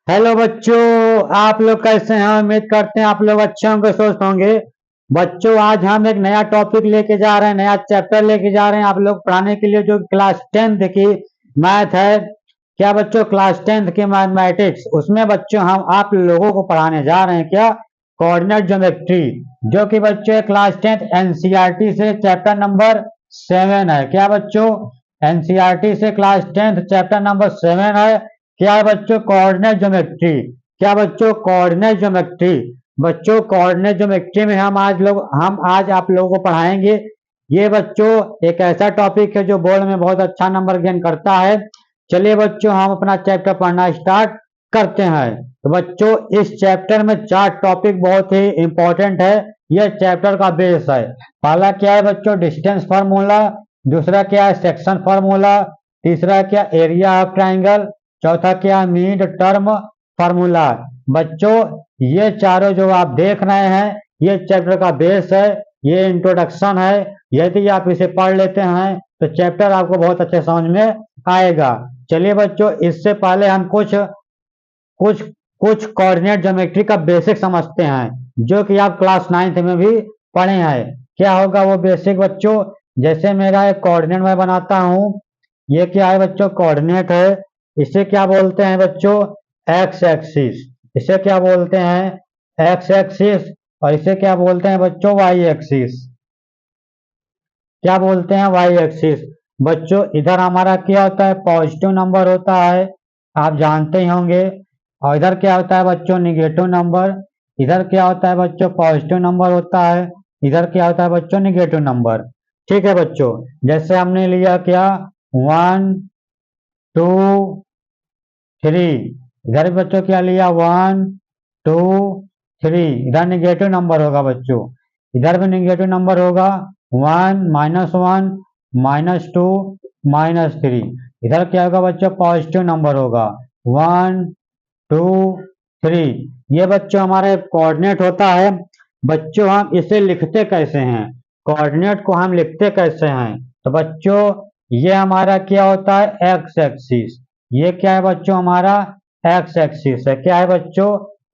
Hello बच्चों, आप लोग कैसे हैं? उम्मीद करते हैं आप लोग अच्छे होंगे, स्वस्थ होंगे। बच्चों, आज हम एक नया टॉपिक लेके जा रहे हैं, नया चैप्टर लेके जा रहे हैं आप लोग पढ़ाने के लिए, जो क्लास 10th की मैथ है। क्या बच्चों? क्लास 10th की मैथमेटिक्स, उसमें बच्चों हम आप लोगों को पढ़ाने जा रहे हैं क्या? कोऑर्डिनेट ज्योमेट्री, जो कि बच्चों क्लास 10th एनसीईआरटी से चैप्टर नंबर 7 है। क्या बच्चों? एनसीईआरटी से क्लास 10th चैप्टर नंबर 7 है। क्या है बच्चों? Coordinate geometry. क्या बच्चों? Coordinate geometry. बच्चों, कोऑर्डिनेट ज्योमेट्री में हम आज आप लोगों को पढ़ाएंगे। ये बच्चों एक ऐसा टॉपिक है जो बोर्ड में बहुत अच्छा नंबर गेन करता है। चलिए बच्चों, हम अपना चैप्टर पढ़ना स्टार्ट करते हैं। तो बच्चों, इस चैप्टर में 4 टॉपिक बहुत ही इंपॉर्टेंट है। यह चैप्टर का बेस है। पहला क्या है बच्चों? Distance formula. दूसरा क्या है? Section formula. तीसरा क्या? Area of triangle. चौथा क्या? Mid term formula. बच्चों, ये चारों जो आप देख रहे हैं, ये चैप्टर का बेस है, ये इंट्रोडक्शन है। यदि आप इसे पढ़ लेते हैं तो चैप्टर आपको बहुत अच्छे समझ में आएगा। चलिए बच्चों, इससे पहले हम कुछ कुछ कुछ कोऑर्डिनेट ज्योमेट्री का बेसिक समझते हैं, जो कि आप क्लास 9th में भी पढ़े हैं। क्या होगा वो बेसिक बच्चों? जैसे मेरा एक कोऑर्डिनेट मैं बनाता हूं। ये क्या है बच्चों? कोऑर्डिनेट है। इसे क्या बोलते हैं बच्चों? X axis. इसे क्या बोलते हैं? X axis. और इसे क्या बोलते हैं बच्चों? Y axis. क्या बोलते हैं? Y axis. बच्चों, इधर हमारा क्या होता है? पॉजिटिव नंबर होता है, आप जानते ही होंगे। और इधर क्या होता है बच्चों? Negative number. इधर क्या होता है बच्चों? पॉजिटिव नंबर होता है। इधर क्या होता है बच्चों? Negative number. ठीक है बच्चों, जैसे हमने लिया क्या? 1 2 3। इधर भी बच्चों क्या लिया? 1 2 3। इधर निगेटिव नंबर होगा बच्चों, इधर भी निगेटिव नंबर होगा। 1 -1 -2 -3। इधर क्या होगा बच्चों? पॉजिटिव नंबर होगा। 1 2 3। ये बच्चों हमारा कोऑर्डिनेट होता है। बच्चों, हम इसे लिखते कैसे हैं? कोऑर्डिनेट को हम लिखते कैसे हैं? तो बच्चों, ये हमारा क्या होता है? X axis. ये क्या है बच्चों? हमारा एक्स एक्सिस है। क्या है बच्चों?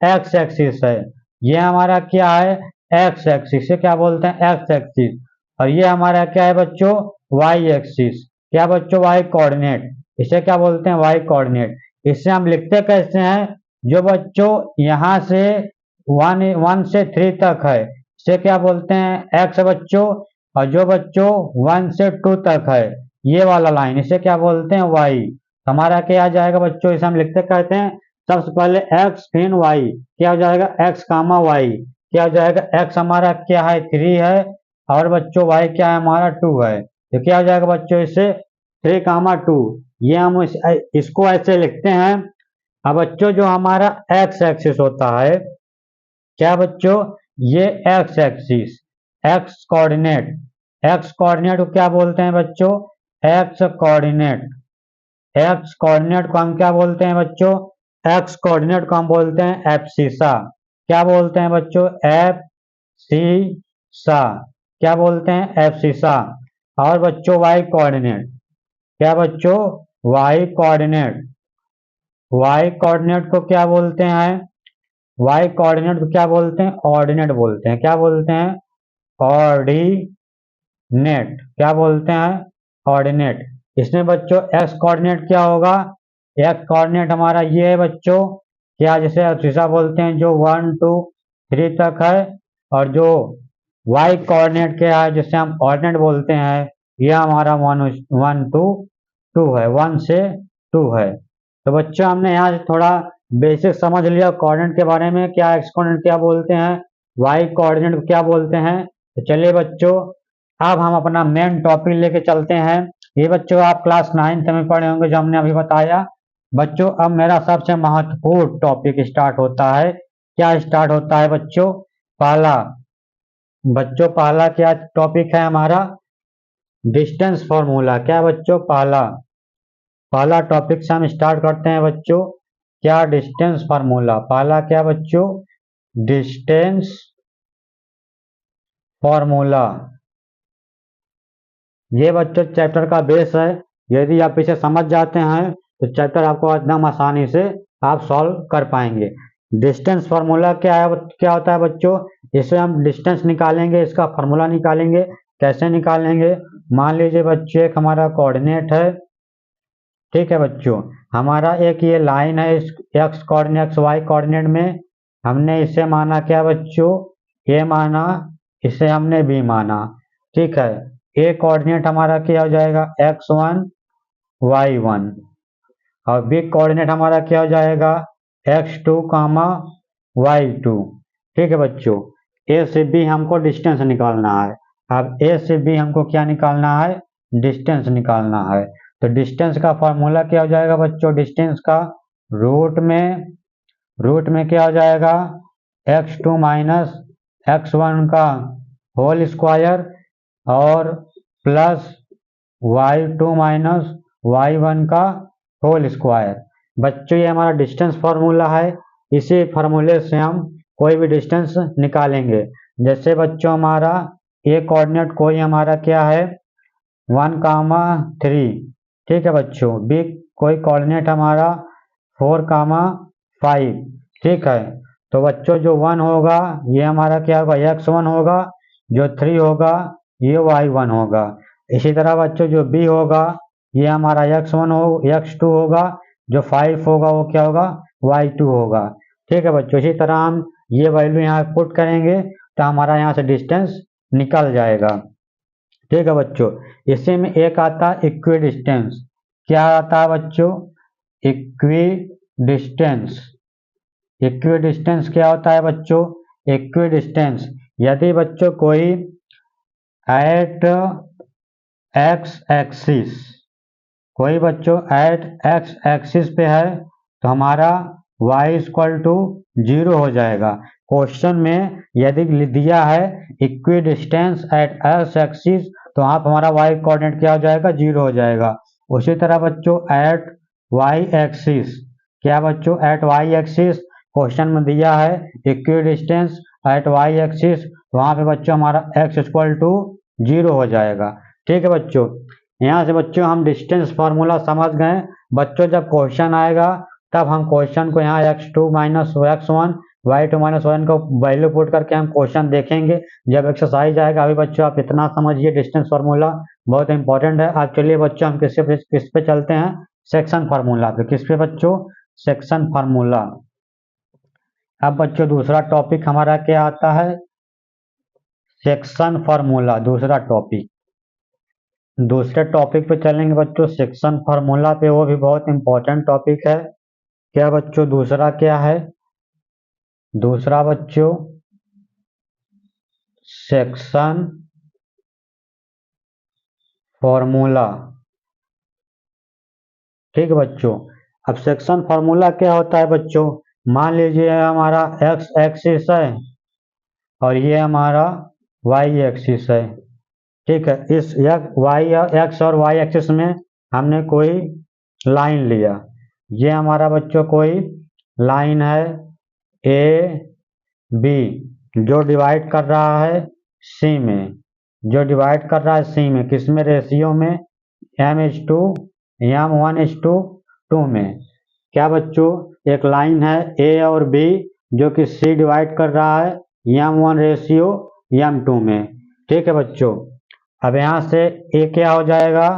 एक्स एक्सिस है। ये हमारा क्या है? X axis. से क्या बोलते हैं? X axis. और ये हमारा क्या है बच्चों? Y axis. क्या बच्चों? Y coordinate. इसे क्या बोलते हैं? Y coordinate. इसे हम लिखते कैसे हैं? जो बच्चों यहाँ से 1 से 3 तक है, इसे क्या बोलते हैं? एक्स बच्चों। और जो बच्चों 1 से 2 तक है, ये वाला लाइन, इसे क्या बोलते हैं? वाई। हमारा क्या आ जाएगा बच्चों? इसे हम लिखते कहते हैं, सबसे पहले एक्स फिर वाई। क्या हो जाएगा? X comma y. क्या हो जाएगा? एक्स हमारा क्या है? 3 है। और बच्चों वाई क्या है? हमारा 2 है। तो क्या हो जाएगा बच्चों? इसे 3 2। ये हम इसको ऐसे लिखते हैं। अब बच्चों, जो हमारा एक्स एक्सिस होता है, क्या बच्चों? ये x axis, x coordinate. X coordinate को क्या बोलते हैं बच्चों? X coordinate. एक्स कोऑर्डिनेट को हम क्या बोलते हैं बच्चों? एक्स कोऑर्डिनेट को हम बोलते हैं एब्सिसा। क्या बोलते हैं बच्चों? एब्सिसा। क्या बोलते हैं? एब्सिसा। और बच्चों वाई कोऑर्डिनेट। क्या बच्चों? Y coordinate. वाई कोऑर्डिनेट को क्या बोलते हैं? वाई कोऑर्डिनेट को क्या बोलते हैं? ऑर्डिनेट बोलते हैं। क्या बोलते हैं? ऑर्डिनेट। क्या बोलते हैं? ऑर्डिनेट। इसमें बच्चों एक्स कोऑर्डिनेट क्या होगा? एक्स कोऑर्डिनेट हमारा ये है बच्चों, क्या जिसे अब्सिसा बोलते हैं, जो 1 2 3 तक है। और जो वाई कोऑर्डिनेट क्या है, जिसे हम ऑर्डिनेट बोलते हैं, यह हमारा 1 2 है, 1 से 2 है। तो बच्चों, हमने यहाँ से थोड़ा बेसिक समझ लिया कोऑर्डिनेट के बारे में, क्या एक्स कोऑर्डिनेट क्या बोलते हैं, वाई कोऑर्डिनेट को क्या बोलते हैं। तो चलिए बच्चों, अब हम अपना मेन टॉपिक लेके चलते हैं। ये बच्चों आप क्लास 9th में पढ़े होंगे, जो हमने अभी बताया। बच्चों, अब मेरा सबसे महत्वपूर्ण टॉपिक स्टार्ट होता है। क्या स्टार्ट होता है बच्चों? पहला, बच्चों पहला क्या टॉपिक है हमारा? Distance formula. क्या बच्चों? पहला पहला टॉपिक से हम स्टार्ट करते हैं बच्चों। क्या? Distance formula. पहला क्या बच्चों? Distance formula. ये बच्चों चैप्टर का बेस है। यदि आप इसे समझ जाते हैं तो चैप्टर आपको एकदम आसानी से आप सॉल्व कर पाएंगे। डिस्टेंस फार्मूला क्या होता है बच्चों, इससे हम डिस्टेंस निकालेंगे, इसका फार्मूला निकालेंगे। कैसे निकालेंगे, मान लीजिए बच्चे एक हमारा कोऑर्डिनेट है, ठीक है बच्चों, हमारा एक ये लाइन है, इस x coordinate x y coordinate में हमने इसे माना क्या बच्चों, ए माना, इसे हमने बी माना, ठीक है। ए कोऑर्डिनेट हमारा क्या हो जाएगा, x1 y1, और बी कोऑर्डिनेट हमारा क्या हो जाएगा, x2 कामा y2, ठीक है बच्चों। ए से बी हमको डिस्टेंस निकालना है। अब ए से बी हमको क्या निकालना है, डिस्टेंस निकालना है। तो डिस्टेंस का फॉर्मूला क्या हो जाएगा बच्चों, डिस्टेंस का रूट में क्या हो जाएगा, x2 माइनस x1 का होल स्क्वायर और प्लस y2 माइनस y1 का होल स्क्वायर। बच्चों ये हमारा डिस्टेंस फार्मूला है, इसी फार्मूले से हम कोई भी डिस्टेंस निकालेंगे। जैसे बच्चों हमारा ए कोऑर्डिनेट कोई हमारा क्या है 1,3, ठीक है बच्चों। बी कोई कोऑर्डिनेट हमारा 4,5, ठीक है। तो बच्चों जो 1 होगा ये हमारा क्या होगा, x1 होगा, जो 3 होगा ये y1 होगा। इसी तरह बच्चों जो बी होगा ये हमारा x1 हो x2 होगा, जो 5 होगा वो क्या होगा, y2 होगा, ठीक है बच्चों। इसी तरह हम ये वैल्यू यहाँ पुट करेंगे तो हमारा यहाँ से डिस्टेंस निकल जाएगा, ठीक है बच्चों। इसी में एक आता है इक्वी डिस्टेंस। क्या आता है बच्चों, इक्वी डिस्टेंस। इक्वी डिस्टेंस क्या होता है बच्चों, इक्वी डिस्टेंस यदि बच्चों कोई एट एक्स एक्सिस, कोई बच्चों एट एक्स एक्सिस पे है तो हमारा y इक्वल टू 0 हो जाएगा। क्वेश्चन में यदि दिया है equidistance at x axis तो आप हमारा y कोऑर्डिनेट क्या हो जाएगा, 0 हो जाएगा। उसी तरह बच्चों एट y एक्सिस, क्या बच्चों एट y एक्सिस क्वेश्चन में दिया है equidistance at y axis, तो वहां पे बच्चों हमारा x इक्वल टू 0 हो जाएगा, ठीक है बच्चों। यहाँ से बच्चों हम डिस्टेंस फार्मूला समझ गए। बच्चों जब क्वेश्चन आएगा तब हम क्वेश्चन को यहाँ x2 minus x1 y2 minus y1 को वैल्यू पुट करके हम क्वेश्चन देखेंगे जब एक्सरसाइज आएगा। अभी बच्चों आप इतना समझिए, डिस्टेंस फार्मूला बहुत इंपॉर्टेंट है। अब चलिए बच्चों हम किस पे चलते हैं, सेक्शन फार्मूला पे। किस पे बच्चों, सेक्शन फार्मूला। अब बच्चों दूसरा टॉपिक हमारा क्या आता है, सेक्शन फार्मूला, दूसरा टॉपिक। दूसरे टॉपिक पे चलेंगे बच्चों, सेक्शन फार्मूला पे, वो भी बहुत इंपॉर्टेंट टॉपिक है। क्या बच्चों दूसरा क्या है, दूसरा बच्चों सेक्शन फार्मूला, ठीक है बच्चों। अब सेक्शन फार्मूला क्या होता है बच्चों, मान लीजिए हमारा एक्स एक्सिस है और ये हमारा वाई एक्सिस है, ठीक है। इस वाई एक्स और वाई एक्सिस में हमने कोई लाइन लिया, ये हमारा बच्चों कोई लाइन है ए बी जो डिवाइड कर रहा है सी में, जो डिवाइड कर रहा है सी में, किस में, रेशियो में m/2 m1/2 में। क्या बच्चों, एक लाइन है ए और बी जो कि सी डिवाइड कर रहा है m1 रेशियो m2 में, ठीक है बच्चों। अब यहाँ से ए क्या हो जाएगा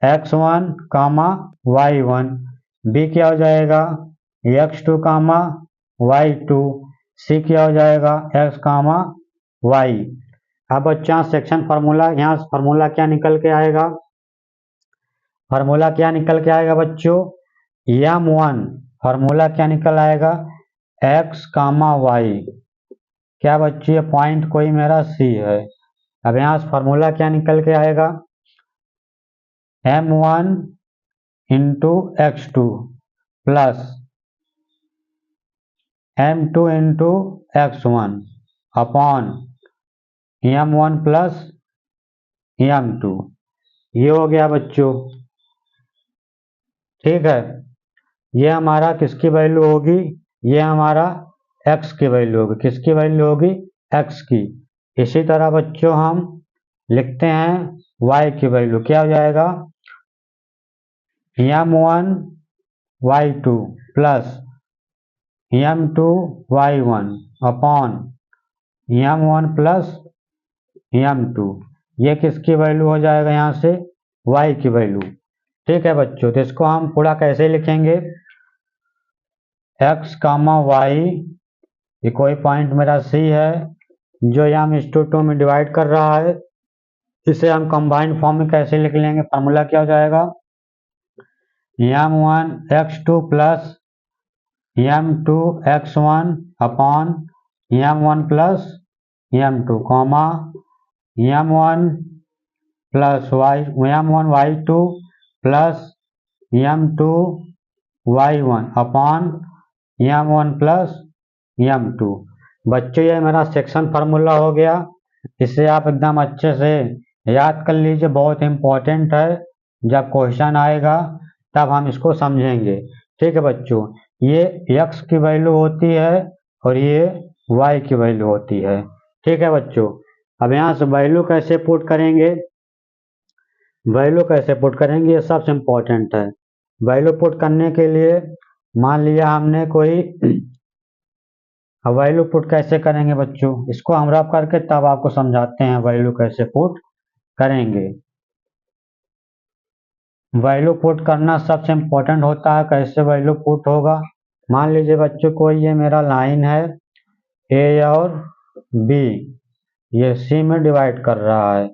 x1 कामा y1, बी क्या हो जाएगा x2 कामा y2, सी क्या हो जाएगा x कामा y। अब बच्चा सेक्शन फार्मूला, यहाँ फार्मूला क्या निकल के आएगा, फार्मूला क्या निकल के आएगा बच्चों, m1 फार्मूला क्या निकल आएगा x कामा y। क्या बच्चों ये पॉइंट कोई मेरा सी है। अब यहाँ फार्मूला क्या निकल के आएगा m1 into x2 plus m2 into x1 upon m1 plus m2, ये हो गया बच्चों, ठीक है। ये हमारा किसकी वैल्यू होगी, ये हमारा x की वैल्यू होगी, किसकी वैल्यू होगी, x की। इसी तरह बच्चों हम लिखते हैं y की वैल्यू, क्या हो जाएगा m1 y2 plus m2 y1 upon m1 plus m2, ये किसकी वैल्यू हो जाएगा यहाँ से, y की वैल्यू। ठीक है बच्चों, तो इसको हम पूरा कैसे लिखेंगे, x कामा वाई, ये कोई पॉइंट मेरा C है जो यहाँ में 2 में डिवाइड कर रहा है, इसे हम कंबाइंड फॉर्म में कैसे लिख लेंगे, फार्मूला क्या हो जाएगा, m1 x2 plus m2 x1 upon m1 plus m2 comma m1 plus m1 y2 plus m2 y1 upon m1 plus m2। बच्चों ये मेरा सेक्शन फार्मूला हो गया, इसे आप एकदम अच्छे से याद कर लीजिए, बहुत इंपॉर्टेंट है, जब क्वेश्चन आएगा तब हम इसको समझेंगे। ठीक है बच्चों, ये x की वैल्यू होती है और ये y की वैल्यू होती है। ठीक है बच्चों, अब यहाँ से वैल्यू कैसे पुट करेंगे, वैल्यू कैसे पुट करेंगे ये सबसे इम्पोर्टेंट है। वैल्यू पुट करने के लिए मान लिया हमने कोई, वैल्यू पुट कैसे करेंगे बच्चों, इसको हम रफ करके तब आपको समझाते हैं वैल्यू कैसे पुट करेंगे। वैल्यू पुट करना सबसे इम्पोर्टेंट होता है, कैसे वैल्यू पुट होगा, मान लीजिए बच्चों कोई ये मेरा लाइन है ए और बी, ये सी में डिवाइड कर रहा है,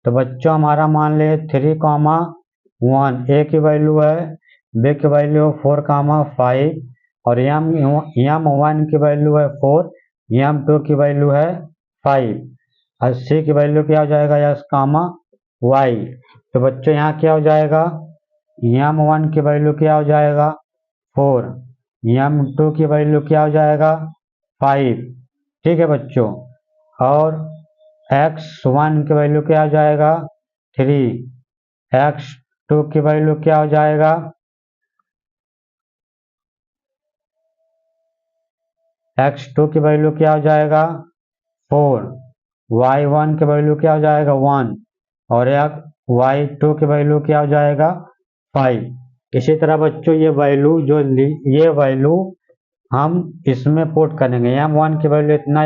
तो बच्चों हमारा मान लीजिए 3,1 ए की वैल्यू है, बी की वैल्यू 4,5 और m1 की वैल्यू है 4, m2 की वैल्यू है 5 और सी की वैल्यू क्या हो जाएगा s कामा y। तो बच्चों यहाँ क्या हो जाएगा, m1 की वैल्यू क्या हो जाएगा 4, m2 की वैल्यू क्या हो जाएगा 5। ठीक है बच्चों, और x1 की वैल्यू क्या हो जाएगा 3, x2 की वैल्यू क्या हो जाएगा, x2 की वैल्यू क्या हो जाएगा 4, y1 की वैल्यू क्या हो जाएगा 1 और y2 की वैल्यू क्या हो जाएगा 5। इसी तरह बच्चों ये वैल्यू जो ये वैल्यू हम इसमें पुट करेंगे, m1 की वैल्यू इतना,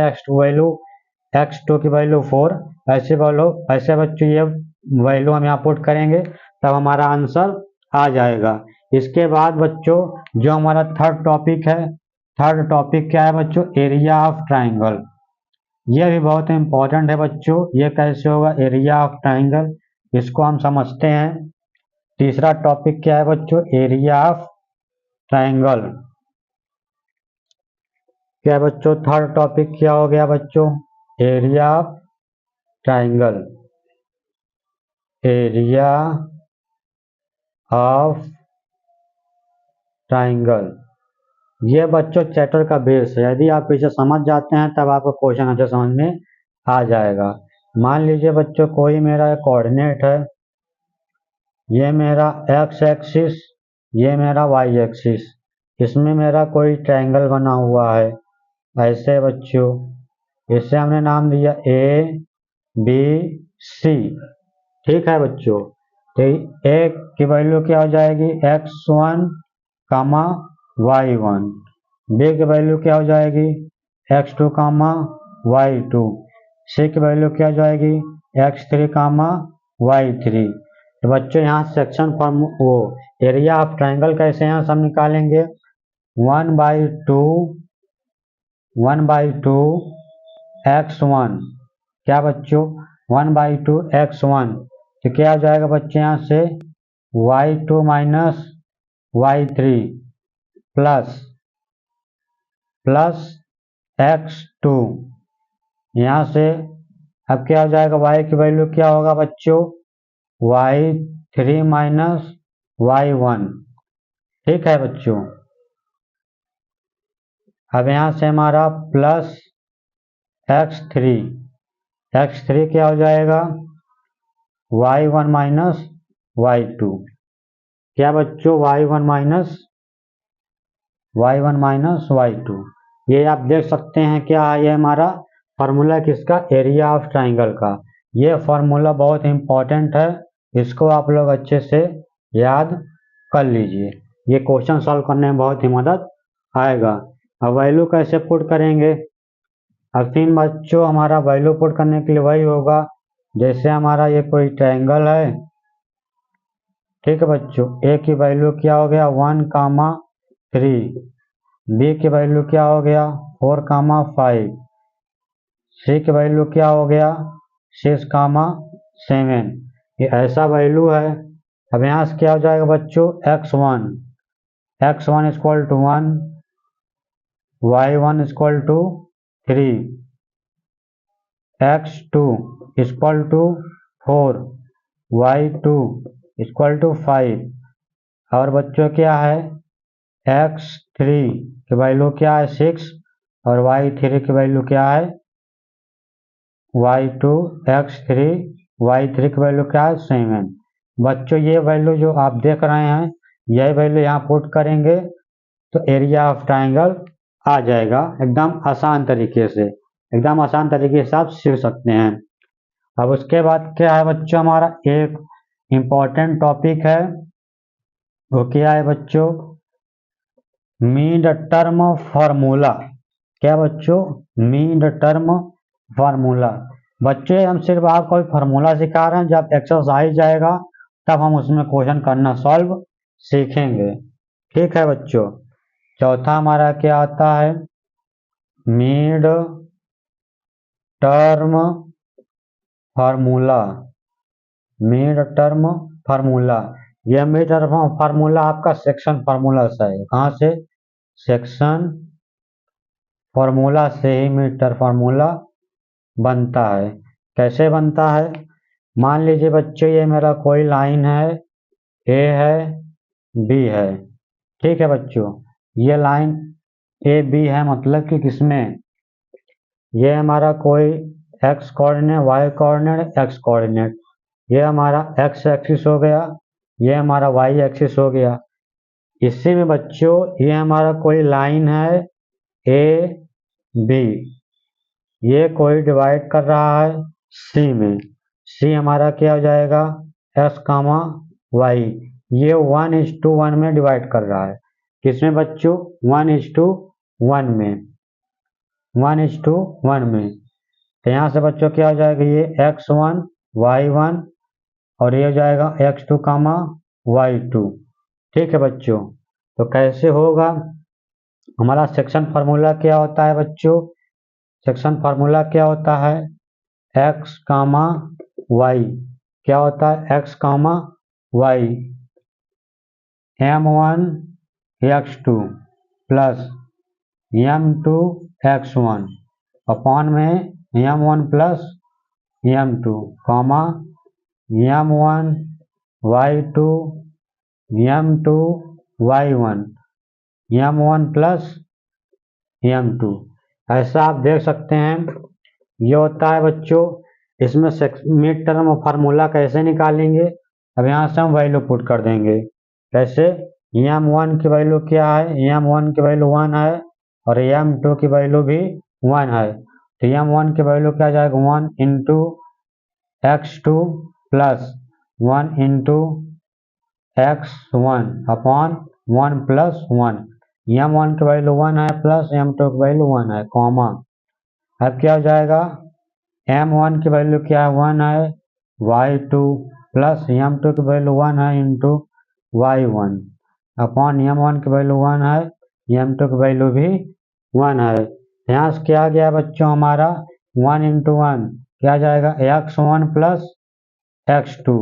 x2 की वैल्यू 4, ऐसे बच्चों ये वैल्यू हम यहाँ पुट करेंगे तब हमारा आंसर आ जाएगा। इसके बाद बच्चों जो हमारा थर्ड टॉपिक है, थर्ड टॉपिक क्या है बच्चों, एरिया ऑफ ट्राइंगल। ये भी बहुत इंपॉर्टेंट है बच्चों, ये कैसे होगा एरिया ऑफ ट्राइंगल, इसको हम समझते हैं। तीसरा टॉपिक क्या है बच्चों, एरिया ऑफ ट्राइंगल। क्या है बच्चों, थर्ड टॉपिक क्या हो गया बच्चों, area of triangle, area of triangle. ये बच्चों चैप्टर का बेस है, यदि आप इसे समझ जाते हैं तब आपको क्वेश्चन अच्छे समझ में आ जाएगा। मान लीजिए बच्चों कोई मेरा कोऑर्डिनेट है, ये मेरा x एक्सिस, ये मेरा y एक्सिस, इसमें मेरा कोई ट्रायंगल बना हुआ है ऐसे बच्चों, इसे हमने नाम दिया ए बी सी। ठीक है बच्चों, तो ए की वैल्यू क्या हो जाएगी x1 कामा y1, बी की वैल्यू क्या हो जाएगी x2 कामा y2, सी की वैल्यू क्या हो जाएगी x3 कामा y3। तो बच्चों यहाँ सेक्शन फॉर्म वो एरिया ऑफ ट्राइंगल कैसे यहाँ सब निकालेंगे, 1/2 x1, क्या बच्चों 1/2 x1, तो क्या हो जाएगा बच्चे यहाँ से y2 minus y3 plus x2, यहाँ से अब क्या हो जाएगा y की वैल्यू क्या होगा बच्चों y3 माइनस y1। ठीक है बच्चों, अब यहाँ से हमारा प्लस x3 क्या हो जाएगा y1 माइनस y2, क्या बच्चों y1 माइनस y2। ये आप देख सकते हैं क्या है, ये हमारा फार्मूला किसका, एरिया ऑफ ट्राइंगल का। ये फार्मूला बहुत इंपॉर्टेंट है, इसको आप लोग अच्छे से याद कर लीजिए। ये क्वेश्चन सॉल्व करने में बहुत ही मदद आएगा। अब वैल्यू कैसे पुट करेंगे? अब तीन बच्चों हमारा वैल्यू पुट करने के लिए वही होगा, जैसे हमारा ये कोई ट्रायंगल है, ठीक है बच्चों। ए की वैल्यू क्या हो गया 1,3, बी की वैल्यू क्या हो गया 4,5, सी की वैल्यू क्या हो गया 6,7। ये ऐसा वैल्यू है। अब यहाँ से क्या हो जाएगा बच्चों x1 equal to 1, y1 equal to 3, x2 equal to 4, y2 equal to 5। और बच्चों क्या है x3 की वैल्यू क्या है 6 और y3 की वैल्यू क्या है y2, x3, y3 की वैल्यू क्या है 7। बच्चों ये वैल्यू जो आप देख रहे हैं यही वैल्यू यहाँ पुट करेंगे तो एरिया ऑफ ट्रायंगल आ जाएगा। एकदम आसान तरीके से, एकदम आसान तरीके से आप सीख सकते हैं। अब उसके बाद क्या है बच्चों, हमारा एक इम्पॉर्टेंट टॉपिक है, वो क्या है बच्चों मीन टर्म फार्मूला। क्या बच्चों मीन टर्म फार्मूला। बच्चे हम सिर्फ आपको कोई फार्मूला सिखा रहे हैं, जब एक्सरसाइज जाएगा तब हम उसमें क्वेश्चन करना सॉल्व सीखेंगे, ठीक है बच्चों। चौथा हमारा क्या आता है mid term formula. Mid term formula, यह मिड टर्म फार्मूला आपका सेक्शन फार्मूला से है। कहाँ से? सेक्शन फार्मूला से ही मिड टर्म फार्मूला बनता है। कैसे बनता है? मान लीजिए बच्चों ये मेरा कोई लाइन है, ए है बी है, ठीक है बच्चों। ये लाइन ए बी है, मतलब कि किसमें ये हमारा कोई x coordinate, y coordinate, x coordinate, ये हमारा एक्स एक्सिस हो गया, ये हमारा वाई एक्सिस हो गया। इसी में बच्चों ये हमारा कोई लाइन है ए बी, ये कोई डिवाइड कर रहा है सी में, सी हमारा क्या हो जाएगा एक्स कामा वाई, ये 1:1 में डिवाइड कर रहा है। किसमें बच्चों 1:1 में, 1:1 में। तो यहाँ से बच्चों क्या हो जाएगा ये x1 y1 और ये हो जाएगा x2 कामा y2, ठीक है बच्चों। तो कैसे होगा हमारा सेक्शन फार्मूला क्या होता है बच्चों? सेक्शन फार्मूला क्या होता है x कामा y, क्या होता है x कामा y, m1 x2 plus m2 x1 upon में m1 प्लस m2 कामा m1 y2 m2 y1 m1 plus m2। ऐसा आप देख सकते हैं। ये होता है बच्चों, इसमें मिड टर्म फार्मूला कैसे निकालेंगे? अब यहाँ से हम वैल्यू पुट कर देंगे। कैसे? m1 की वैल्यू क्या है m1 की वैल्यू 1 है और m2 की वैल्यू भी 1 है। तो m1 की वैल्यू क्या जाएगा 1 into x2 plus 1 into x1 upon 1 plus 1, m1 की वैल्यू 1 है प्लस m2 की वैल्यू 1 है कॉमा। अब क्या हो जाएगा m1 की वैल्यू क्या है 1 है y2 प्लस m2 की वैल्यू 1 है इंटू y1 अपॉन m1 की वैल्यू 1 है m2 की वैल्यू भी 1 है। यहाँ से क्या गया बच्चों हमारा 1 इंटू 1 क्या जाएगा x1 प्लस x2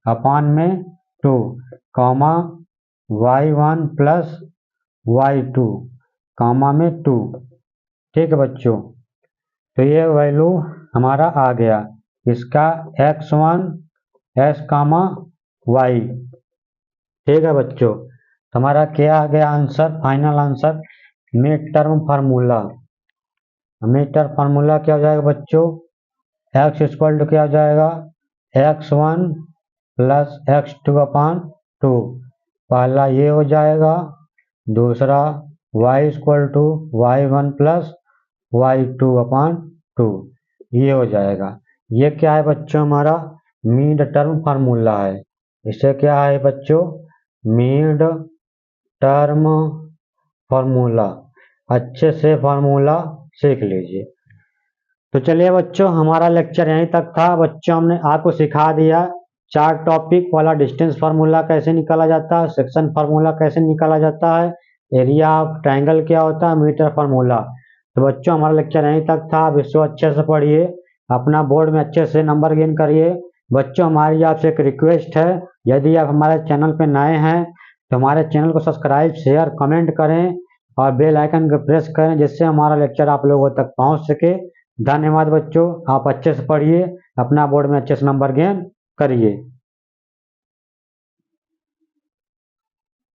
अपॉन में 2 comma y1 plus y2 comma में 2, ठीक है बच्चों। तो ये वैल्यू हमारा आ गया इसका x1 s कामा y, ठीक है बच्चों। तो हमारा क्या आ गया answer, final answer mid term formula. Mid term formula क्या हो जाएगा बच्चों x इक्वल टू क्या हो जाएगा x1 प्लस x2 अपॉन 2, पहला ये हो जाएगा, दूसरा y equal to y1 plus y2 upon 2, ये हो जाएगा। ये क्या है बच्चों हमारा मिड टर्म फार्मूला है। इसे क्या है बच्चों मिड टर्म फार्मूला, अच्छे से फार्मूला सीख लीजिए। तो चलिए बच्चों, हमारा लेक्चर यहीं तक था। बच्चों, हमने आपको सिखा दिया 4 टॉपिक वाला डिस्टेंस फार्मूला कैसे निकाला जाता है, सेक्शन फार्मूला कैसे निकाला जाता है, एरिया ऑफ ट्रायंगल क्या होता है, मीटर फार्मूला। तो बच्चों, हमारा लेक्चर यहीं तक था। आप इसको अच्छे से पढ़िए, अपना बोर्ड में अच्छे से नंबर गेन करिए। बच्चों, हमारी आपसे एक रिक्वेस्ट है, यदि आप हमारे चैनल पर नए हैं तो हमारे चैनल को सब्सक्राइब, शेयर, कमेंट करें और बेल आइकन को प्रेस करें, जिससे हमारा लेक्चर आप लोगों तक पहुंच सके। धन्यवाद बच्चों, आप अच्छे से पढ़िए, अपना बोर्ड में अच्छे से नंबर गेन करिए।